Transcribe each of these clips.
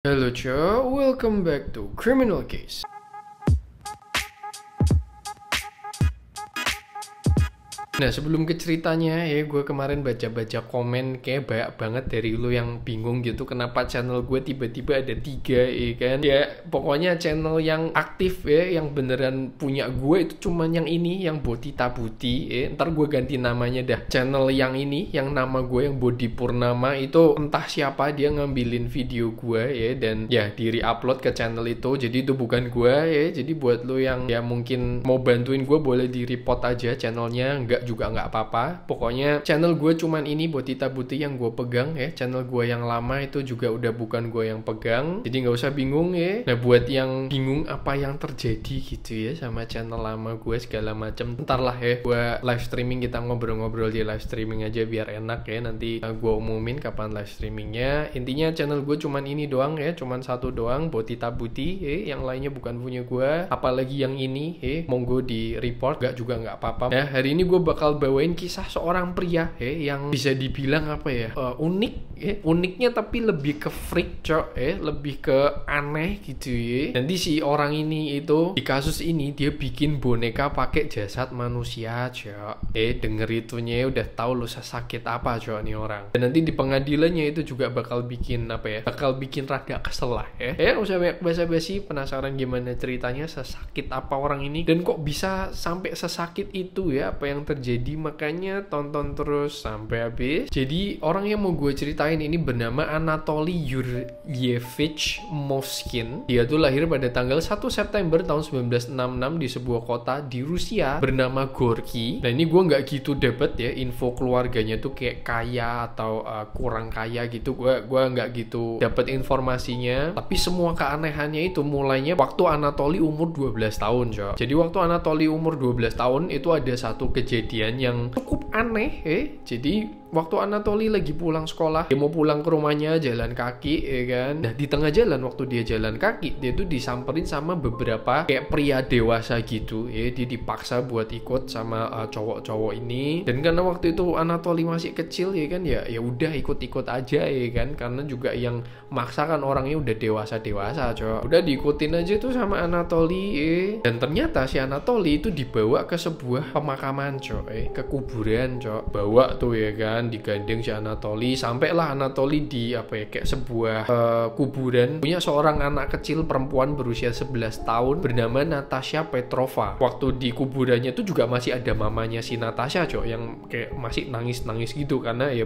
Hello, Cho. Welcome back to Criminal Case. Nah, sebelum ke ceritanya ya, gue kemarin baca-baca komen kayak banyak banget dari lu yang bingung gitu kenapa channel gue tiba-tiba ada 3 ya kan. Ya, pokoknya channel yang aktif ya, yang beneran punya gue itu cuman yang ini, yang Botita Buti ya. Ntar gue ganti namanya dah. Channel yang ini, yang nama gue yang Bodi Purnama itu entah siapa dia ngambilin video gue ya, dan ya di re-upload ke channel itu. Jadi itu bukan gue ya. Jadi buat lu yang ya mungkin mau bantuin gue, boleh di report aja channelnya, enggak juga nggak apa-apa. Pokoknya channel gue cuman ini Botita Buti yang gue pegang ya. Channel gue yang lama itu juga udah bukan gue yang pegang, jadi nggak usah bingung ya. Nah, buat yang bingung apa yang terjadi gitu ya sama channel lama gue segala macam, ntar lah ya gue live streaming, kita ngobrol-ngobrol di live streaming aja biar enak ya. Nanti gue umumin kapan live streamingnya. Intinya channel gue cuman ini doang ya, cuman satu doang, Botita Buti ya. Yang lainnya bukan punya gue. Apalagi yang ini ya, monggo di report, nggak juga nggak apa-apa. Nah, hari ini gue bakal bawain kisah seorang pria yang bisa dibilang apa ya, unik ya. Uniknya tapi lebih ke freak cok lebih ke aneh gitu ya. Nanti si orang ini itu di kasus ini dia bikin boneka pakai jasad manusia cok. Denger itunya udah tahu lu sesakit apa cok nih orang. Dan nanti di pengadilannya itu juga bakal bikin apa ya, bakal bikin rada kesel lah ya. Usah banyak basa-basi, penasaran gimana ceritanya, sesakit apa orang ini dan kok bisa sampai sesakit itu ya, apa yang terjadi. Makanya tonton terus sampai habis. Jadi orang yang mau gue ceritain ini bernama Anatoly Yuryevich Moshkin. Dia tuh lahir pada tanggal 1 September tahun 1966 di sebuah kota di Rusia bernama Gorky. Nah, ini gue nggak gitu dapet ya info keluarganya tuh kayak kaya atau kurang kaya gitu. Gue nggak gitu dapet informasinya. Tapi semua keanehannya itu mulainya waktu Anatoly umur 12 tahun cok. Jadi waktu Anatoly umur 12 tahun itu ada satu kejadian yang cukup aneh Jadi waktu Anatoly lagi pulang sekolah, dia mau pulang ke rumahnya jalan kaki ya kan. Nah, di tengah jalan waktu dia jalan kaki, dia tuh disamperin sama beberapa kayak pria dewasa gitu ya. Dia dipaksa buat ikut sama cowok-cowok ini. Dan karena waktu itu Anatoly masih kecil ya kan, ya udah ikut-ikut aja ya kan. Karena juga yang maksa kan orangnya udah dewasa-dewasa cowok. Udah diikutin aja tuh sama Anatoly Dan ternyata si Anatoly itu dibawa ke sebuah pemakaman cowok ke kuburan cowok. Bawa tuh ya kan, digandeng si Anatoly, sampailah Anatoly di apa ya, kayak sebuah kuburan punya seorang anak kecil perempuan berusia 11 tahun bernama Natasha Petrova. Waktu di kuburannya itu juga masih ada mamanya si Natasha cok, yang kayak masih nangis-nangis gitu karena ya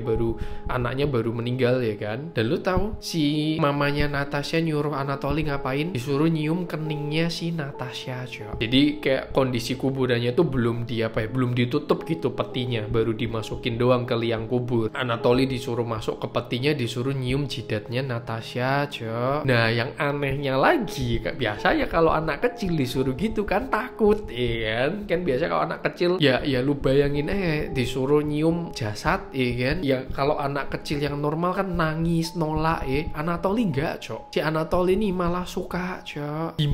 anaknya baru meninggal ya kan. Dan lu tahu si mamanya Natasha nyuruh Anatoly ngapain? Disuruh nyium keningnya si Natasha cok. Jadi kayak kondisi kuburannya itu belum belum ditutup gitu petinya, baru dimasukin doang ke liang kubur. Anatoly disuruh masuk ke petinya, disuruh nyium jidatnya Natasha cok. Nah, yang anehnya lagi, biasanya kalau anak kecil disuruh gitu kan takut kan biasa kalau anak kecil ya lu bayangin disuruh nyium jasad kan. Ya kalau anak kecil yang normal kan nangis nolak Anatoly enggak cok. Si Anatoly ini malah suka cok. Di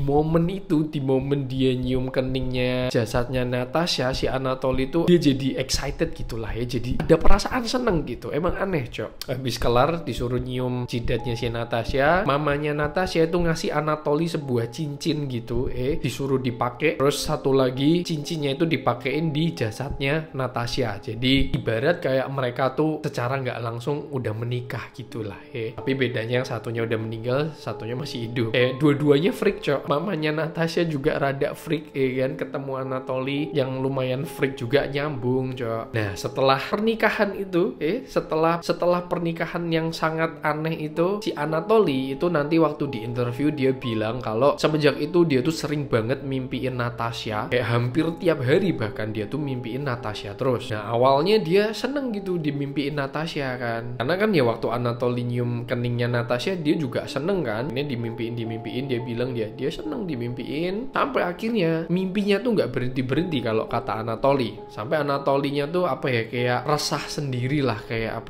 momen dia nyium keningnya jasadnya Natasha, si Anatoly itu dia jadi excited gitulah ya. Jadi ada perasaan seneng gitu. Emang aneh cok. Habis kelar disuruh nyium jidatnya si Natasha, mamanya Natasha itu ngasih Anatoly sebuah cincin gitu disuruh dipakai. Terus satu lagi cincinnya itu dipakein di jasadnya Natasha. Jadi ibarat kayak mereka tuh secara nggak langsung udah menikah gitulah Tapi bedanya yang satunya udah meninggal, satunya masih hidup. Dua-duanya freak cok. Mamanya Natasha juga rada freak kan, ketemu Anatoly yang lumayan freak juga nyambung cok. Nah, setelah pernikahan itu setelah pernikahan yang sangat aneh itu, si Anatoly itu nanti waktu di interview dia bilang kalau semenjak itu dia tuh sering banget mimpiin Natasha, kayak hampir tiap hari bahkan dia tuh mimpiin Natasha terus. Nah, awalnya dia seneng gitu dimimpiin Natasha kan, karena kan ya waktu Anatoly nyium keningnya Natasha dia juga seneng kan. Ini dimimpiin dia bilang dia seneng dimimpiin, sampai akhirnya mimpinya tuh nggak berhenti kalau kata Anatoly. Sampai Anatolynya tuh kayak resah sendiri lah, kayak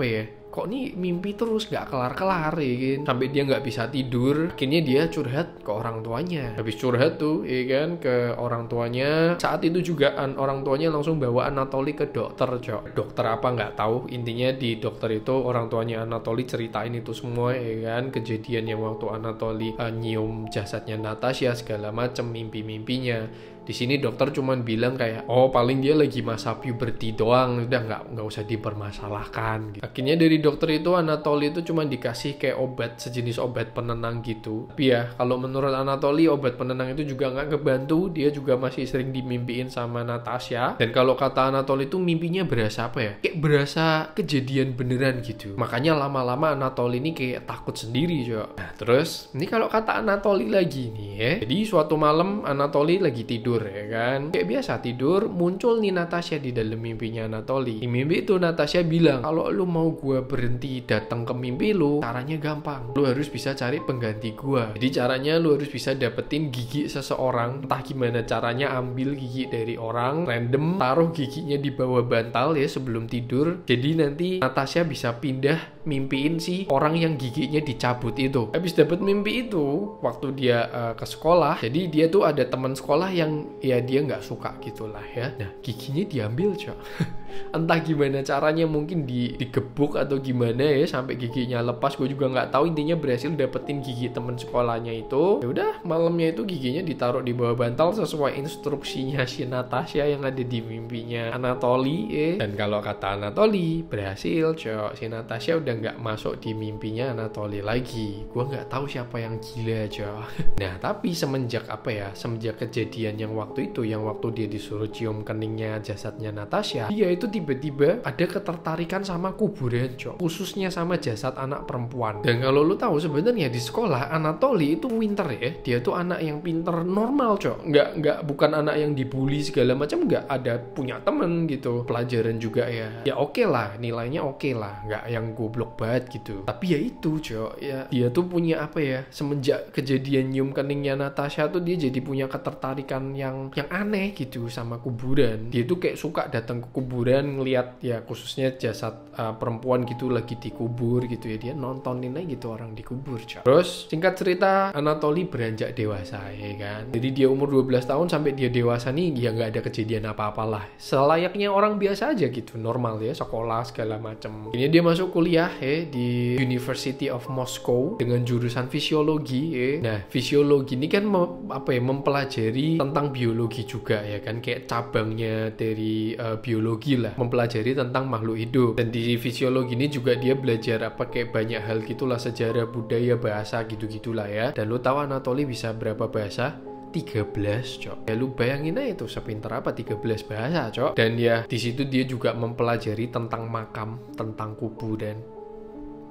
kok nih mimpi terus gak kelar-kelar ya kan, sampai dia nggak bisa tidur. Akhirnya dia curhat ke orang tuanya. Habis curhat tuh ya kan ke orang tuanya, saat itu juga orang tuanya langsung bawa Anatoly ke dokter, Cok. Dokter apa nggak tahu, intinya di dokter itu orang tuanya Anatoly ceritain itu semua ya kan, kejadian yang waktu Anatoly nyium jasadnya Natasha segala macem, mimpi-mimpinya. Di sini dokter cuman bilang kayak, oh paling dia lagi masa puberti doang, udah nggak usah dipermasalahkan gitu. Akhirnya dari dokter itu Anatoly itu cuman dikasih kayak obat, sejenis obat penenang gitu. Tapi ya kalau menurut Anatoly obat penenang itu juga nggak ngebantu, dia juga masih sering dimimpiin sama Natasha. Dan kalau kata Anatoly itu mimpinya berasa apa ya, kayak berasa kejadian beneran gitu. Makanya lama-lama Anatoly ini kayak takut sendiri, Cok. Nah terus ini kalau kata Anatoly lagi nih ya, jadi suatu malam Anatoly lagi tidur ya kan, kayak biasa tidur, muncul nih Natasha di dalam mimpinya Anatoly. Di mimpi itu Natasha bilang, kalau lu mau gua berhenti datang ke mimpi lu, caranya gampang, lu harus bisa cari pengganti gua. Jadi caranya lu harus bisa dapetin gigi seseorang, entah gimana caranya, ambil gigi dari orang random, taruh giginya di bawah bantal ya sebelum tidur. Jadi nanti Natasha bisa pindah mimpiin si orang yang giginya dicabut itu. Habis dapet mimpi itu, waktu dia ke sekolah, jadi dia tuh ada teman sekolah yang ya dia nggak suka gitulah ya. Nah giginya diambil, Cok. Entah gimana caranya, mungkin digebuk atau gimana ya sampai giginya lepas, gue juga nggak tahu. Intinya berhasil dapetin gigi teman sekolahnya itu. Ya udah, malamnya itu giginya ditaruh di bawah bantal sesuai instruksinya si Natasha yang ada di mimpinya Anatoly Dan kalau kata Anatoly berhasil, Cok. Si Natasha udah nggak masuk di mimpinya Anatoly lagi. Gue nggak tahu siapa yang gila, Cok. Nah tapi semenjak kejadian yang waktu itu, yang waktu dia disuruh cium keningnya jasadnya Natasha, dia itu tiba-tiba ada ketertarikan sama kuburan, Cok. Khususnya sama jasad anak perempuan. Dan kalau lu tahu sebenarnya di sekolah Anatoly itu pinter ya. Dia tuh anak yang pinter normal, Cok. Bukan anak yang dibully segala macam, nggak, ada punya temen gitu. Pelajaran juga ya oke lah, nilainya oke lah, nggak yang goblok banget gitu. Tapi ya itu, Cok, ya dia tuh punya apa ya, semenjak kejadian nyium keningnya Natasha tuh dia jadi punya ketertarikan yang aneh gitu sama kuburan. Dia tuh kayak suka datang ke kuburan, ngelihat ya khususnya jasad perempuan gitu lagi dikubur gitu ya, dia nontonin aja gitu orang dikubur, Cok. Terus singkat cerita Anatoly beranjak dewasa ya kan. Jadi dia umur 12 tahun sampai dia dewasa nih ya nggak ada kejadian apa-apalah. Selayaknya orang biasa aja gitu, normal ya, sekolah segala macem. Ini dia masuk kuliah ya di University of Moscow dengan jurusan fisiologi ya. Nah fisiologi ini kan mempelajari tentang biologi juga ya kan, kayak cabangnya dari biologi lah, mempelajari tentang makhluk hidup. Dan di fisiologi ini juga dia belajar kayak banyak hal gitulah, sejarah, budaya, bahasa gitu-gitulah ya. Dan lu tahu Anatoly bisa berapa bahasa? 13, Cok. Ya lu bayangin aja itu sepinter apa 13 bahasa, Cok. Dan ya di situ dia juga mempelajari tentang makam, tentang kuburan.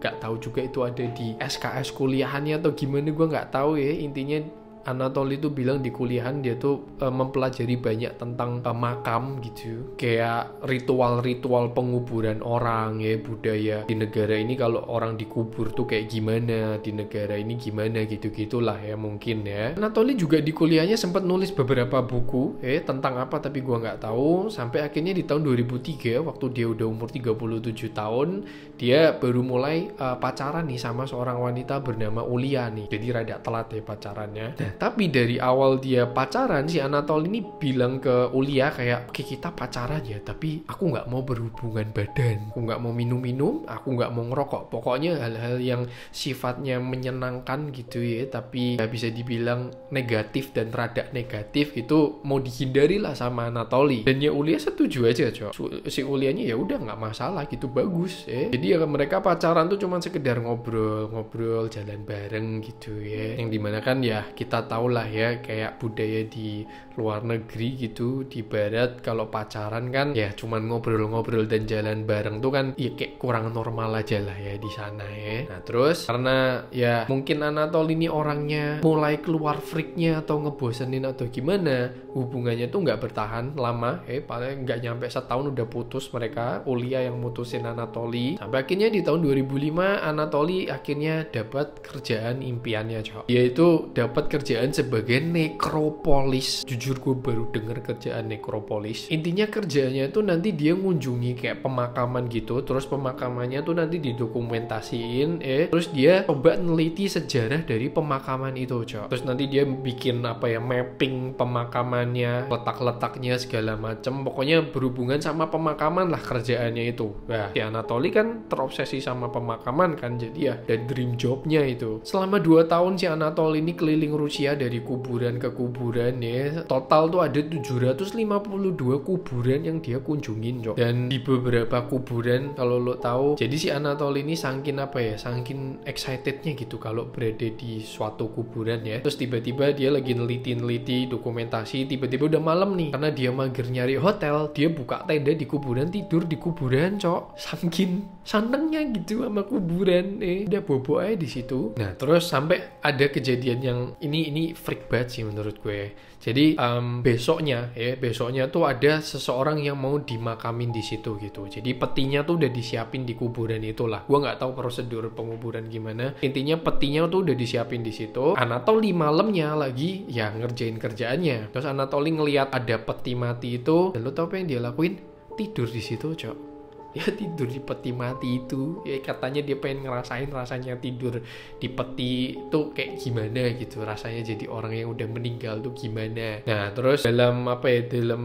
Gak tahu juga itu ada di SKS kuliahannya atau gimana, gue gak tahu ya. Intinya Anatoly itu bilang di kuliahan dia tuh mempelajari banyak tentang makam gitu, kayak ritual-ritual penguburan orang ya, budaya di negara ini kalau orang dikubur tuh kayak gimana, di negara ini gimana gitu-gitulah ya mungkin ya. Anatoly juga di kuliahnya sempat nulis beberapa buku tentang apa tapi gua nggak tahu, sampai akhirnya di tahun 2003 waktu dia udah umur 37 tahun dia baru mulai pacaran nih sama seorang wanita bernama Ulia nih. Jadi rada telat ya pacarannya. Tapi dari awal dia pacaran, si Anatoly ini bilang ke Ulia kayak, oke kita pacaran ya, tapi aku nggak mau berhubungan badan, aku nggak mau minum-minum, aku nggak mau ngerokok, pokoknya hal-hal yang sifatnya menyenangkan gitu ya, tapi ya bisa dibilang negatif dan rada negatif itu mau dihindari lah sama Anatoly. Dan ya Ulia setuju aja, Cok. Si Ulianya ya udah nggak masalah gitu, bagus ya. Jadi ya mereka pacaran tuh cuma sekedar ngobrol, jalan bareng gitu ya, yang dimana kan ya kita tahu lah ya kayak budaya di luar negeri gitu, di barat kalau pacaran kan ya cuman ngobrol-ngobrol dan jalan bareng tuh kan ya kayak kurang normal aja lah ya di sana ya. Nah terus karena ya mungkin Anatoly ini orangnya mulai keluar freaknya atau ngebosenin atau gimana, hubungannya tuh nggak bertahan lama paling nggak nyampe setahun udah putus mereka. Ulia yang mutusin Anatoly, sampai akhirnya di tahun 2005 Anatoly akhirnya dapat kerjaan impiannya, Cok. Dia itu dapat kerjaan kerjaan sebagai nekropolis. Jujur gue baru denger kerjaan nekropolis. Intinya kerjaannya itu nanti dia ngunjungi kayak pemakaman gitu, terus pemakamannya tuh nanti didokumentasiin, terus dia coba neliti sejarah dari pemakaman itu, Cok. Terus nanti dia bikin mapping pemakamannya, letak-letaknya segala macem. Pokoknya berhubungan sama pemakaman lah kerjaannya itu. Nah, si Anatoly kan terobsesi sama pemakaman kan, jadi ya dan dream jobnya itu. Selama 2 tahun si Anatoly ini keliling Rusia dari kuburan ke kuburan ya. Total tuh ada 752 kuburan yang dia kunjungin, Cok. Dan di beberapa kuburan kalau lo tahu, jadi si Anatoly ini saking saking excitednya gitu kalau berada di suatu kuburan ya. Terus tiba-tiba dia lagi neliti dokumentasi, tiba-tiba udah malam nih. Karena dia mager nyari hotel, dia buka tenda di kuburan, tidur di kuburan, Cok. Saking senengnya gitu sama kuburan, udah bobo aja di situ. Nah, terus sampai ada kejadian yang ini freak banget sih menurut gue. Jadi besoknya tuh ada seseorang yang mau dimakamin di situ gitu. Jadi petinya tuh udah disiapin di kuburan itulah. Gua nggak tahu prosedur penguburan gimana. Intinya petinya tuh udah disiapin di situ. Anatoly malamnya lagi ya ngerjain kerjaannya. Terus Anatoly ngelihat ada peti mati itu, dan lo tau apa yang dia lakuin? Tidur di situ, Cok. Ya tidur di peti mati itu. Ya katanya dia pengen ngerasain rasanya tidur di peti itu kayak gimana gitu, rasanya jadi orang yang udah meninggal tuh gimana. Nah, terus dalam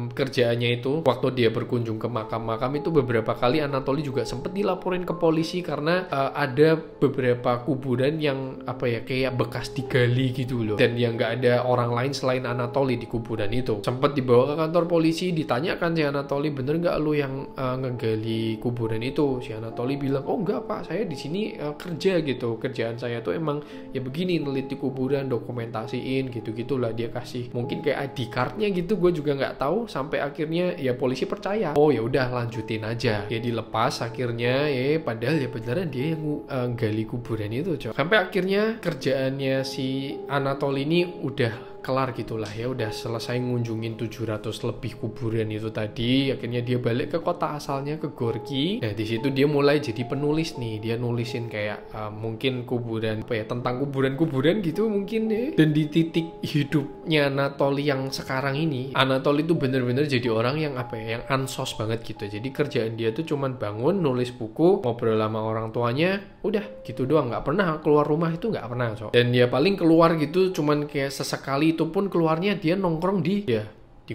kerjaannya itu, waktu dia berkunjung ke makam-makam itu beberapa kali Anatoly juga sempet dilaporin ke polisi karena ada beberapa kuburan yang kayak bekas digali gitu loh, dan yang nggak ada orang lain selain Anatoly di kuburan itu. Sempet dibawa ke kantor polisi, ditanyakan si Anatoly, bener nggak lu yang ngegali kuburan itu? Si Anatoly bilang, oh enggak Pak, saya di sini kerja gitu, kerjaan saya tuh emang ya begini, neliti kuburan, dokumentasiin gitu-gitulah. Dia kasih mungkin kayak ID cardnya gitu, gue juga nggak tahu. Sampai akhirnya ya polisi percaya, oh ya udah lanjutin aja. Dia dilepas akhirnya, padahal ya beneran dia yang gali kuburan itu, Cok. Sampai akhirnya kerjaannya si Anatoly ini udah kelar gitulah ya, udah selesai ngunjungin 700 lebih kuburan itu tadi. Akhirnya dia balik ke kota asalnya, ke Gorky. Nah, di situ dia mulai jadi penulis nih. Dia nulisin kayak mungkin kuburan tentang kuburan-kuburan gitu mungkin ya. Dan di titik hidupnya Anatoly yang sekarang ini, Anatoly itu bener-bener jadi orang yang yang ansos banget gitu. Jadi kerjaan dia tuh cuman bangun, nulis buku, ngobrol sama orang tuanya, udah gitu doang. Nggak pernah keluar rumah, itu nggak pernah, Cok. Dan dia paling keluar gitu cuman kayak sesekali, itu pun keluarnya dia nongkrong di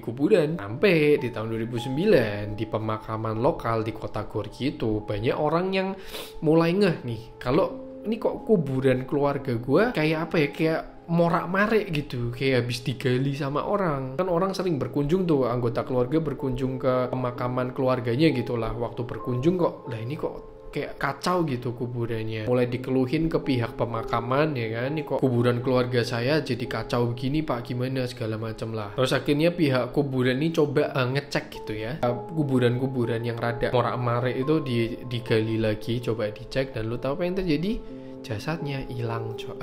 kuburan. Sampai di tahun 2009 di pemakaman lokal di kota Gorky itu banyak orang yang mulai ngeh nih, kalau ini kok kuburan keluarga gue kayak kayak morak-marik gitu, kayak habis digali sama orang. Kan orang sering berkunjung tuh, anggota keluarga berkunjung ke pemakaman keluarganya gitulah. Waktu berkunjung kok, lah ini kok kayak kacau gitu kuburannya. Mulai dikeluhin ke pihak pemakaman ya kan, ini kok kuburan keluarga saya jadi kacau begini Pak, gimana segala macam lah. Terus akhirnya pihak kuburan ini coba ngecek gitu ya, kuburan-kuburan yang rada morak-marik itu digali lagi, coba dicek, dan lu tahu apa yang terjadi? Jasadnya hilang, Cok.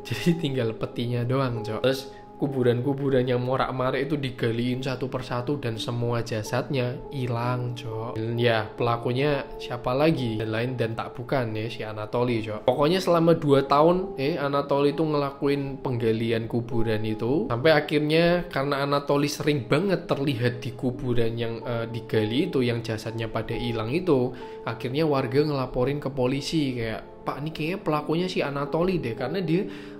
Jadi tinggal petinya doang, Cok. Terus kuburan-kuburan yang morak-marik itu digaliin satu persatu dan semua jasadnya hilang, Cok. Dan ya pelakunya siapa lagi? Dan lain dan tak bukan ya si Anatoly, Cok. Pokoknya selama 2 tahun Anatoly itu ngelakuin penggalian kuburan itu. Sampai akhirnya karena Anatoly sering banget terlihat di kuburan yang digali itu, yang jasadnya pada hilang itu, akhirnya warga ngelaporin ke polisi kayak, Pak, ini kayaknya pelakunya si Anatoly deh, karena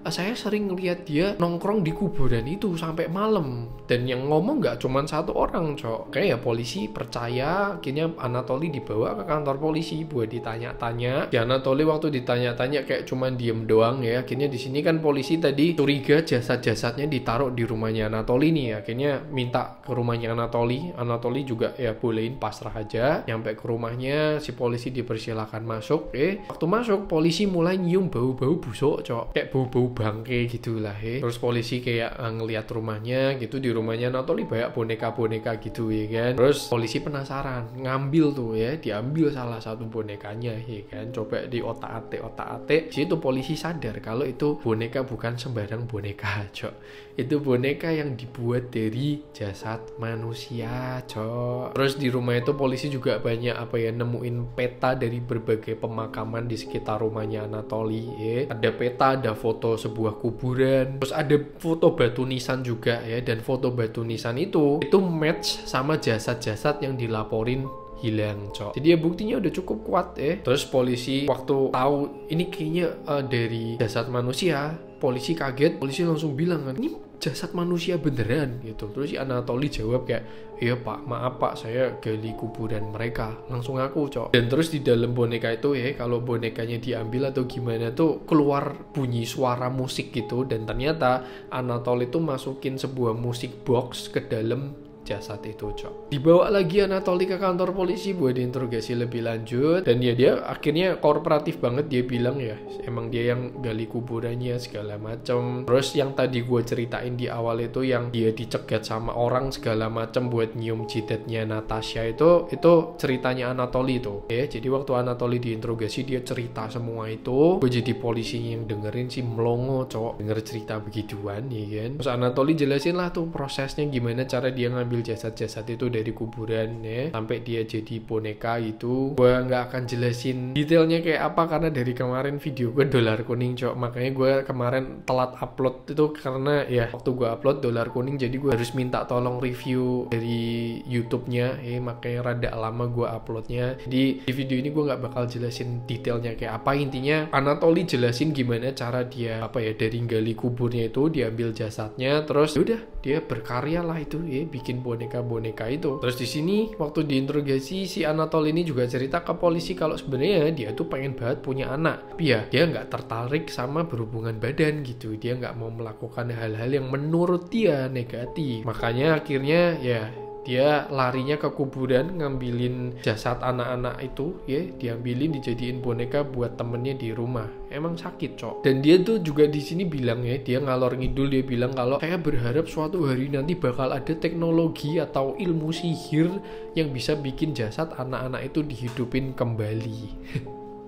saya sering ngeliat dia nongkrong di kuburan itu sampai malam. Dan yang ngomong nggak cuma satu orang, Cok. Kayak ya polisi percaya. Akhirnya Anatoly dibawa ke kantor polisi buat ditanya-tanya. Si Anatoly waktu ditanya-tanya kayak cuma diem doang ya. Akhirnya di sini kan polisi tadi curiga jasad-jasadnya ditaruh di rumahnya Anatoly nih. Akhirnya minta ke rumahnya Anatoly. Anatoly juga ya bolehin pasrah aja. Nyampe ke rumahnya, si polisi dipersilakan masuk. Waktu masuk, polisi mulai nyium bau-bau busuk, Cok. Kayak bau-bau bangke gitulah Terus polisi kayak ngelihat rumahnya gitu, di rumahnya Anatoly banyak boneka-boneka gitu ya kan. Terus polisi penasaran, ngambil tuh ya, diambil salah satu bonekanya ya kan. Coba di otak-atik. Situ polisi sadar kalau itu boneka bukan sembarang boneka, Cok. Itu boneka yang dibuat dari jasad manusia, Cok. Terus di rumah itu polisi juga banyak nemuin peta dari berbagai pemakaman di sekitar rumahnya Anatoly. Ada peta, ada foto sebuah kuburan. Terus ada foto batu nisan juga ya, dan foto batu nisan itu match sama jasad-jasad yang dilaporin hilang, cok. Jadi ya buktinya udah cukup kuat ya. Terus polisi waktu tahu ini kayaknya dari jasad manusia, polisi kaget, polisi langsung bilang kan, ini jasad manusia beneran gitu. Terus si Anatoly jawab kayak, iya pak, maaf pak, saya gali kuburan mereka. Langsung ngaku, cok. Dan terus di dalam boneka itu ya, kalau bonekanya diambil atau gimana tuh keluar bunyi suara musik gitu. Dan ternyata Anatoly itu masukin sebuah musik box ke dalam jasad itu, cok. Dibawa lagi Anatoly ke kantor polisi buat diinterogasi lebih lanjut. Dan ya dia akhirnya kooperatif banget. Dia bilang ya emang dia yang gali kuburannya segala macam. Terus yang tadi gue ceritain di awal itu, yang dia dicegat sama orang segala macam buat nyium jidatnya Natasha, itu ceritanya Anatoly itu ya. Jadi waktu Anatoly diinterogasi dia cerita semua itu. Gue jadi polisinya yang dengerin sih melongo, cok, denger cerita begituan ya kan. Terus Anatoly jelasin lah tuh prosesnya gimana cara dia ngambil jasad-jasad itu dari kuburan ya, sampai dia jadi boneka itu. Gue nggak akan jelasin detailnya kayak apa karena dari kemarin video gue dolar kuning, cok. Makanya gue kemarin telat upload itu karena ya waktu gue upload dolar kuning, jadi gue harus minta tolong review dari YouTube-nya ya, makanya rada lama gue uploadnya. Jadi di video ini gue nggak bakal jelasin detailnya kayak apa. Intinya Anatoly jelasin gimana cara dia dari gali kuburnya itu diambil jasadnya, terus yaudah dia berkarya lah itu ya, bikin boneka-boneka itu. Terus di sini waktu diinterogasi si Anatoly ini juga cerita ke polisi kalau sebenarnya dia tuh pengen banget punya anak, tapi ya dia nggak tertarik sama berhubungan badan gitu. Dia nggak mau melakukan hal-hal yang menurut dia negatif. Makanya akhirnya ya dia larinya ke kuburan ngambilin jasad anak-anak itu ya, diambilin dijadiin boneka buat temennya di rumah. Emang sakit, cok. Dan dia tuh juga di sini bilang ya, dia ngalor ngidul, dia bilang kalau saya berharap suatu hari nanti bakal ada teknologi atau ilmu sihir yang bisa bikin jasad anak-anak itu dihidupin kembali.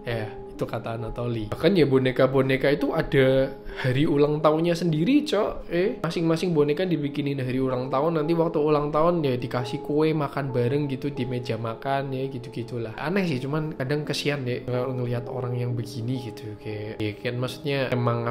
Ya, itu kata Anatoly. Bahkan ya boneka-boneka itu ada hari ulang tahunnya sendiri, cok. Masing-masing boneka dibikinin hari ulang tahun. Nanti waktu ulang tahun ya dikasih kue, makan bareng gitu di meja makan ya, gitu-gitulah. Aneh sih, cuman kadang kesian deh kalau ngelihat orang yang begini gitu. Kayak ya kan maksudnya emang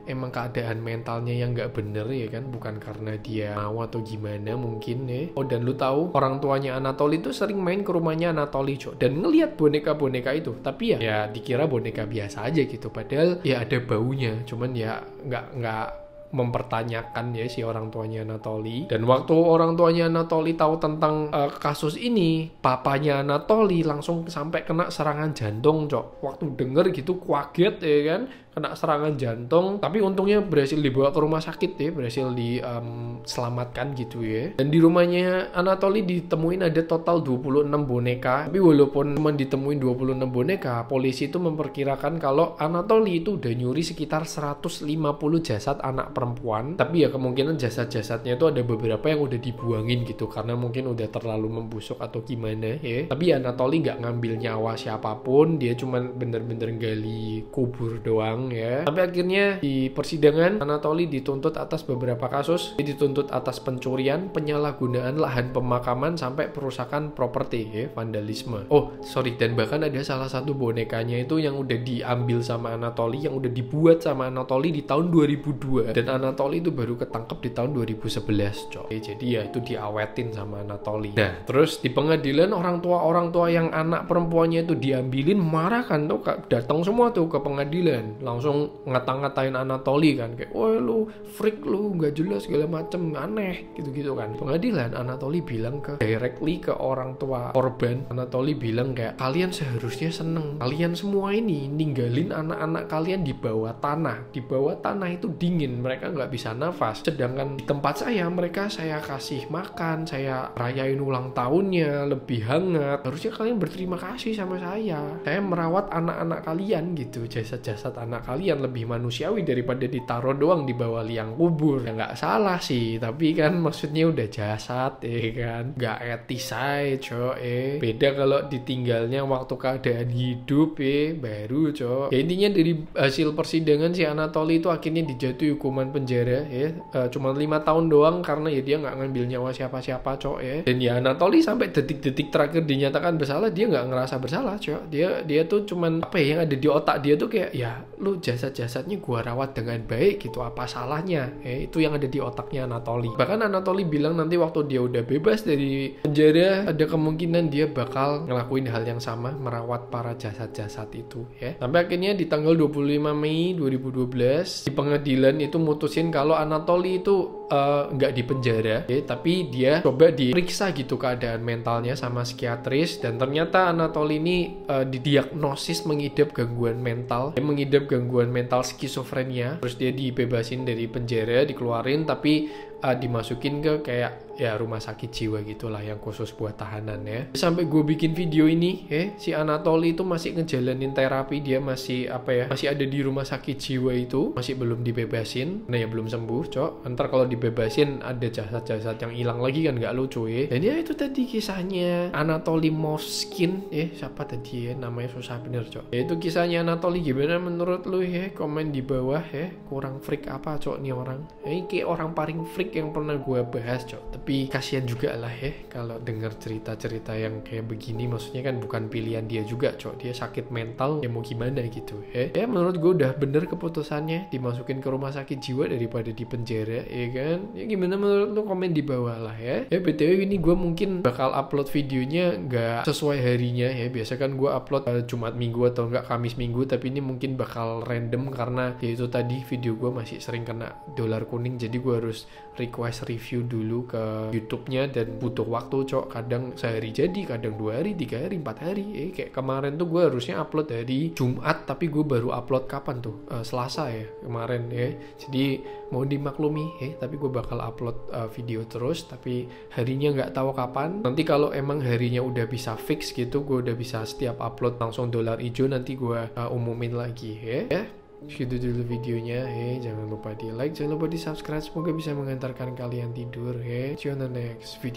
emang keadaan mentalnya yang nggak bener ya kan, bukan karena dia mau atau gimana mungkin ya. Oh, dan lu tahu orang tuanya Anatoly itu sering main ke rumahnya Anatoly, cok, dan ngelihat boneka-boneka itu. Tapi ya dikira boneka biasa aja gitu, padahal ya ada baunya, cuman ya nggak mempertanyakan ya si orang tuanya Anatoly. Dan waktu orang tuanya Anatoly tahu tentang kasus ini, papanya Anatoly langsung sampai kena serangan jantung, cok. Waktu denger gitu kaget ya kan, kena serangan jantung, tapi untungnya berhasil dibawa ke rumah sakit ya, berhasil diselamatkan gitu ya. Dan di rumahnya Anatoly ditemuin ada total 26 boneka. Tapi walaupun cuma ditemuin 26 boneka, polisi itu memperkirakan kalau Anatoly itu udah nyuri sekitar 150 jasad anak perempuan. Tapi ya kemungkinan jasad-jasadnya itu ada beberapa yang udah dibuangin gitu, karena mungkin udah terlalu membusuk atau gimana ya. Tapi Anatoly nggak ngambil nyawa siapapun, dia cuman bener-bener gali kubur doang ya. Sampai akhirnya di persidangan Anatoly dituntut atas beberapa kasus. Dia dituntut atas pencurian, penyalahgunaan lahan pemakaman, sampai perusakan properti ya, vandalisme. Oh sorry, dan bahkan ada salah satu bonekanya itu yang udah diambil sama Anatoly, yang udah dibuat sama Anatoly di tahun 2002, dan Anatoly itu baru ketangkep di tahun 2011, cok. Jadi ya itu diawetin sama Anatoly. Nah terus di pengadilan orang tua yang anak perempuannya itu diambilin marah kan tuh, datang semua tuh ke pengadilan, langsung ngata-ngatain Anatoly kan, kayak woi lu freak, lu nggak jelas segala macem, aneh gitu-gitu kan. Pengadilan Anatoly bilang directly ke orang tua korban. Anatoly bilang kayak, kalian seharusnya seneng, kalian semua ini ninggalin anak-anak kalian di bawah tanah. Di bawah tanah itu dingin, mereka nggak bisa nafas, sedangkan di tempat saya kasih makan, saya rayain ulang tahunnya lebih hangat. Harusnya kalian berterima kasih sama saya merawat anak-anak kalian gitu. Jasad-jasad anak kalian lebih manusiawi daripada ditaruh doang di bawah liang kubur. Ya nggak salah sih, tapi kan maksudnya udah jasad kan, nggak etis aja, cok. Beda kalau ditinggalnya waktu keadaan hidup baru, cok. Ya intinya dari hasil persidangan si Anatoly itu akhirnya dijatuhi hukuman penjara cuma 5 tahun doang, karena ya dia nggak ngambil nyawa siapa-siapa, cok. Dan ya Anatoly sampai detik-detik terakhir dinyatakan bersalah, dia nggak ngerasa bersalah, cok. Dia tuh cuman yang ada di otak dia tuh kayak, ya lu itu jasad-jasadnya gue rawat dengan baik gitu, apa salahnya? Itu yang ada di otaknya Anatoly. Bahkan Anatoly bilang nanti waktu dia udah bebas dari penjara, ada kemungkinan dia bakal ngelakuin hal yang sama, merawat para jasad-jasad itu ya. Sampai akhirnya di tanggal 25 Mei 2012 di pengadilan itu mutusin kalau Anatoly itu nggak di penjara ya, tapi dia coba diperiksa gitu keadaan mentalnya sama psikiatris, dan ternyata Anatoly ini didiagnosis mengidap gangguan mental, mengidap gangguan mental skizofrenia. Terus dia dibebasin dari penjara, dikeluarin, tapi dimasukin ke kayak ya rumah sakit jiwa gitulah yang khusus buat tahanan ya. Sampai gue bikin video ini si Anatoly itu masih ngejalanin terapi, dia masih masih ada di rumah sakit jiwa itu, masih belum dibebasin. Nah ya belum sembuh cok, ntar kalau dibebasin ada jasad-jasad yang hilang lagi kan nggak lucu ya. Dan ya itu tadi kisahnya Anatoly Moskin siapa tadi ya, namanya susah bener cok ya. Itu kisahnya Anatoly, gimana menurut lu ya? Komen di bawah ya. Kurang freak apa cok nih orang? Ini kayak orang paling freak yang pernah gue bahas cok. Tapi kasihan juga lah ya kalau denger cerita-cerita yang kayak begini. Maksudnya kan bukan pilihan dia juga cok, dia sakit mental ya mau gimana gitu ya. Menurut gue udah bener keputusannya dimasukin ke rumah sakit jiwa daripada di penjara ya kan. Ya gimana menurut lu? Komen di bawah lah ya. BTW ini gue mungkin bakal upload videonya nggak sesuai harinya ya. Biasa kan gue upload Jumat Minggu atau enggak Kamis Minggu, tapi ini mungkin bakal random karena ya itu tadi video gue masih sering kena dolar kuning, jadi gue harus request review dulu ke YouTube-nya dan butuh waktu cok. Kadang sehari jadi, kadang 2 hari, 3 hari, 4 hari. Kayak kemarin tuh gue harusnya upload hari Jumat, tapi gue baru upload kapan tuh? Selasa ya kemarin ya. Jadi mau dimaklumi tapi gue bakal upload video terus, tapi harinya nggak tahu kapan. Nanti kalau emang harinya udah bisa fix gitu, gue udah bisa setiap upload langsung dolar hijau, nanti gue umumin lagi ya. Segitu dulu videonya jangan lupa di like, jangan lupa di subscribe, semoga bisa mengantarkan kalian tidur See you on the next video.